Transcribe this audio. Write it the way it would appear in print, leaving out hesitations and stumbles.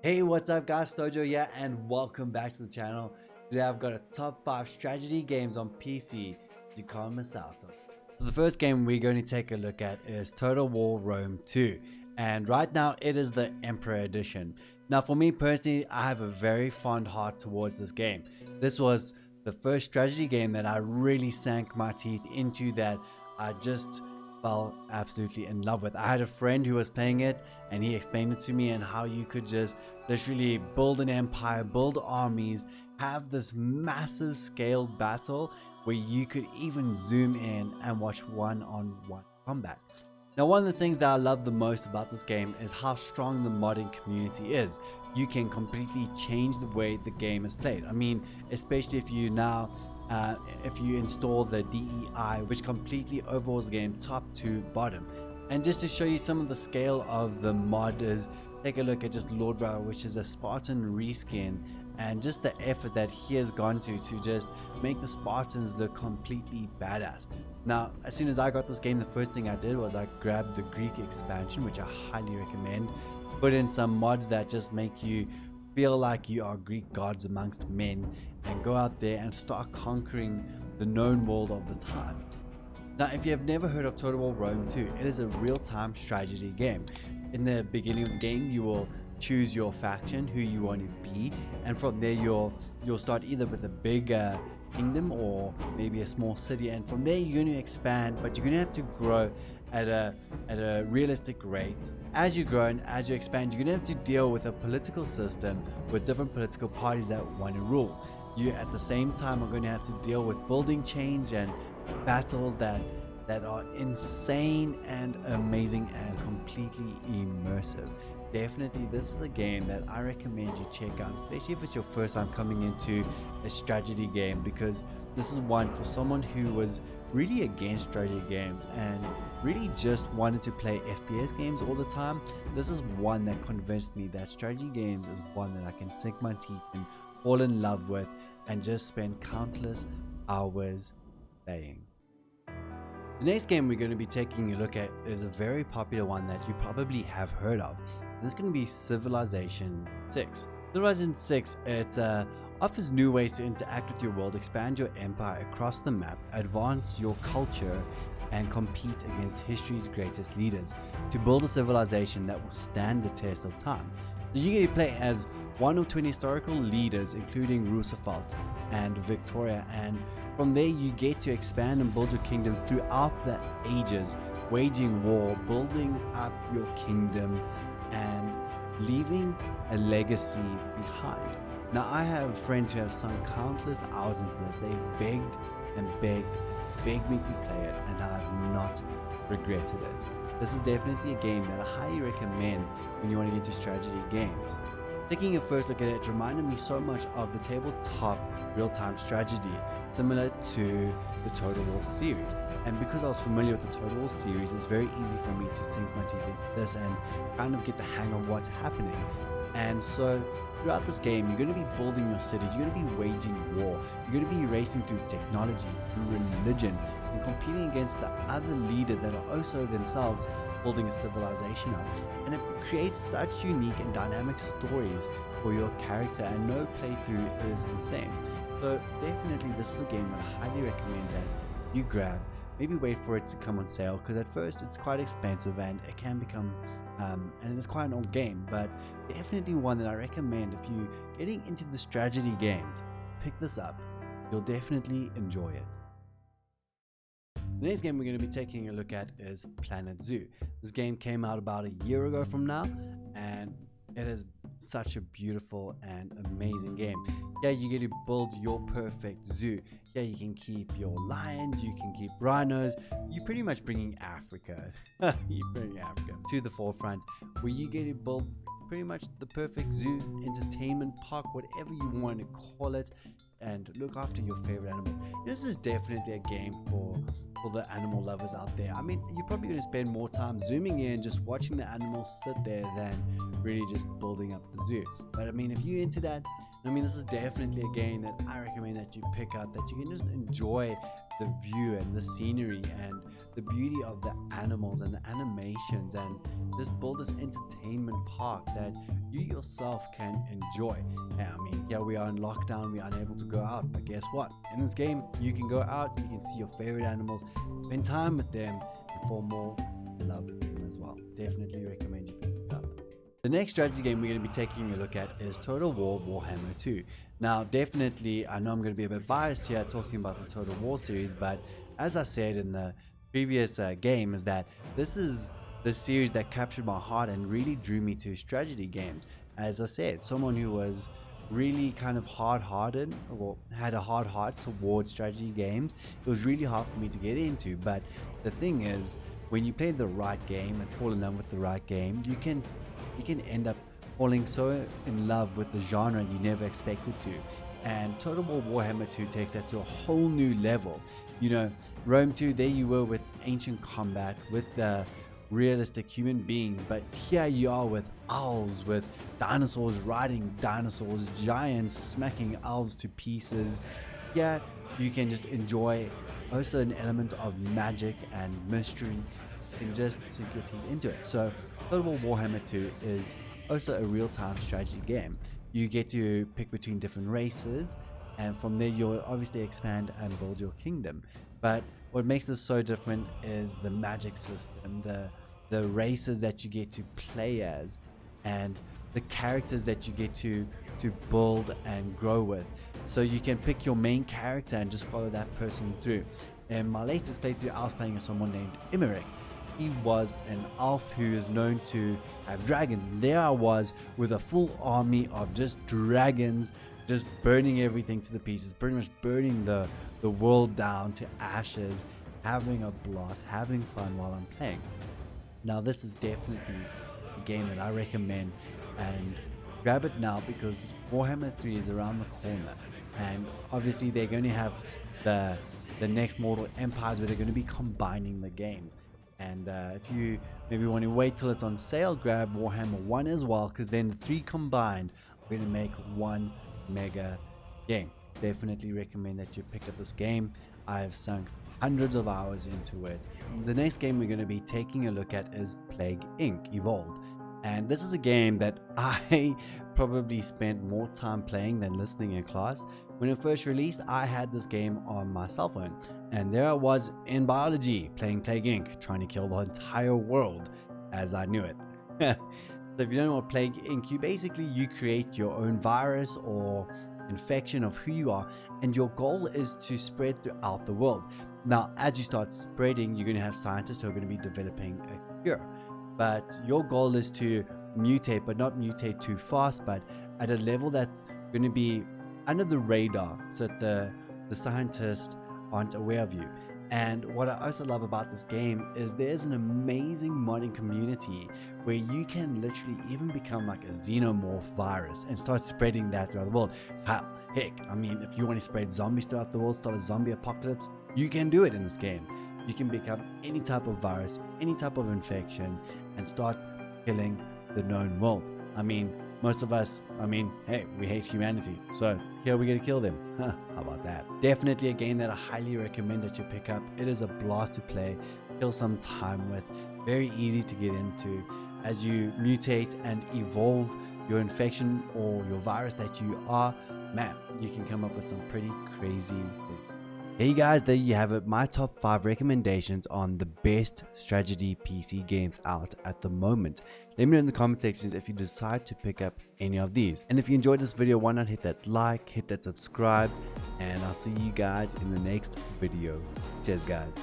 Hey, what's up guys, Sojo here and welcome back to the channel. Today I've got a top 5 strategy games on PC you can't miss out on. So the first game we're going to take a look at is Total War Rome 2, and right now it is the Emperor Edition. Now for me personally, I have a very fond heart towards this game. This was the first strategy game that I really sank my teeth into, that I just fell absolutely in love with. I had a friend who was playing it and he explained it to me, and how you could just literally build an empire, build armies, have this massive scaled battle where you could even zoom in and watch one-on-one combat. Now one of the things that I love the most about this game is how strong the modding community is. You can completely change the way the game is played. I mean, especially if you now if you install the DEI, which completely overhauls the game top to bottom. And just to show you some of the scale of the mod is, take a look at just Lord Brow, which is a Spartan reskin, and just the effort that he has gone to just make the Spartans look completely badass. Now as soon as I got this game, the first thing I did was I grabbed the Greek expansion, which I highly recommend. Put in some mods that just make you feel like you are Greek gods amongst men, and go out there and start conquering the known world of the time. Now if you have never heard of Total War Rome 2, it is a real-time strategy game. In the beginning of the game, you will choose your faction, who you want to be, and from there you'll start either with a big kingdom or maybe a small city, and from there you're going to expand, but you're going to have to grow at a realistic rate. As you grow and as you expand, you're going to have to deal with a political system with different political parties that want to rule. You at the same time are going to have to deal with building chains and battles that are insane and amazing and completely immersive. Definitely this is a game that I recommend you check out, especially if it's your first time coming into a strategy game, because this is one for someone who was really against strategy games and really just wanted to play FPS games all the time. This is one that convinced me that strategy games is one that I can sink my teeth in, fall in love with, and just spend countless hours playing. The next game we're going to be taking a look at is a very popular one that you probably have heard of, and it's going to be Cavillation VI. Cavillation VI, it offers new ways to interact with your world, expand your empire across the map, advance your culture, and compete against history's greatest leaders to build a civilization that will stand the test of time. So you get to play as one of 20 historical leaders, including Roosevelt and Victoria, and from there you get to expand and build your kingdom throughout the ages, waging war, building up your kingdom, and leaving a legacy behind. Now I have friends who have sunk countless hours into this. They've begged and begged and begged me to play it, and I have not regretted it. This is definitely a game that I highly recommend when you want to get into strategy games. Taking a first look at it, reminded me so much of the tabletop real-time strategy, similar to the Total War series. And because I was familiar with the Total War series, it was very easy for me to sink my teeth into this and kind of get the hang of what's happening. And so throughout this game, you're going to be building your cities, you're going to be waging war, you're going to be racing through technology, through religion, and competing against the other leaders that are also themselves building a civilization up. And it creates such unique and dynamic stories for your character, and no playthrough is the same. So definitely this is a game that I highly recommend that you grab. Maybe wait for it to come on sale, because at first it's quite expensive and it can become and it's quite an old game, but definitely one that I recommend if you're getting into the strategy games. Pick this up, you'll definitely enjoy it. The next game we're going to be taking a look at is Planet Zoo. This game came out about a year ago from now, and it is such a beautiful and amazing game. Yeah, you get to build your perfect zoo. Yeah, you can keep your lions, you can keep rhinos. You're pretty much bringing Africa to the forefront, where you get to build pretty much the perfect zoo, entertainment park, whatever you want to call it, and look after your favorite animals. This is definitely a game for for the animal lovers out there. I mean, you're probably going to spend more time zooming in, just watching the animals sit there, than really just building up the zoo. But I mean, if you're into that, I mean, this is definitely a game that I recommend that you pick up, that you can just enjoy the view and the scenery and the beauty of the animals and the animations, and just build this entertainment park that you yourself can enjoy. And I mean, here we are in lockdown, we're unable to go out, but guess what? In this game, you can go out, you can see your favorite animals, spend time with them, and fall more in love with them as well. Definitely recommend you pick it up. The next strategy game we're going to be taking a look at is Total War Warhammer 2. Now, definitely, I know I'm going to be a bit biased here talking about the Total War series, but as I said in the previous game, is that this is the series that captured my heart and really drew me to strategy games. As I said, someone who was really kind of hard-hearted, or had a hard heart towards strategy games, it was really hard for me to get into. But the thing is, when you play the right game and fall in love with the right game, you can end up falling so in love with the genre you never expected to. And Total War Warhammer 2 takes that to a whole new level. You know, Rome 2, there you were with ancient combat, with the realistic human beings, but here you are with elves, with dinosaurs riding dinosaurs, giants smacking elves to pieces. Yeah, you can just enjoy also an element of magic and mystery, and just sink your teeth into it. So Total War Warhammer 2 is also a real-time strategy game. You get to pick between different races, and from there you'll obviously expand and build your kingdom. But what makes this so different is the magic system, the races that you get to play as, and the characters that you get to build and grow with. So you can pick your main character and just follow that person through. In my latest playthrough, I was playing as someone named Imeric. He was an elf who is known to have dragons. There I was with a full army of just dragons, just burning everything to the pieces, pretty much burning the world down to ashes, having a blast, having fun while I'm playing. Now this is definitely a game that I recommend, and grab it now because Warhammer 3 is around the corner, and obviously they're going to have the next Mortal Empires where they're going to be combining the games. And if you maybe want to wait till it's on sale, grab Warhammer 1 as well, because then the 3 combined are going to make one mega game. Definitely recommend that you pick up this game. I've sunk hundreds of hours into it. The next game we're going to be taking a look at is Plague Inc. Evolved. And this is a game that I probably spent more time playing than listening in class. When it first released, I had this game on my cell phone, and there I was in biology playing Plague Inc., trying to kill the entire world as I knew it. So if you don't know what Plague Inc., you create your own virus or infection of who you are, and your goal is to spread throughout the world. Now, as you start spreading, you're going to have scientists who are going to be developing a cure. But your goal is to mutate, but not mutate too fast, but at a level that's going to be under the radar, so that the scientists aren't aware of you. And what I also love about this game is there's an amazing modding community where you can literally even become like a xenomorph virus and start spreading that throughout the world. Heck, I mean, if you want to spread zombies throughout the world, start a zombie apocalypse, you can do it in this game. You can become any type of virus, any type of infection, and start killing the known world. I mean, most of us, hey, we hate humanity, so here we get to kill them. How about that? Definitely a game that I highly recommend that you pick up. It is a blast to play, kill some time with, very easy to get into. As you mutate and evolve your infection or your virus that you are, man, you can come up with some pretty crazy things. Hey guys, there you have it, my top 5 recommendations on the best strategy PC games out at the moment. Let me know in the comment sections if you decide to pick up any of these. And if you enjoyed this video, why not hit that like, hit that subscribe, and I'll see you guys in the next video. Cheers guys.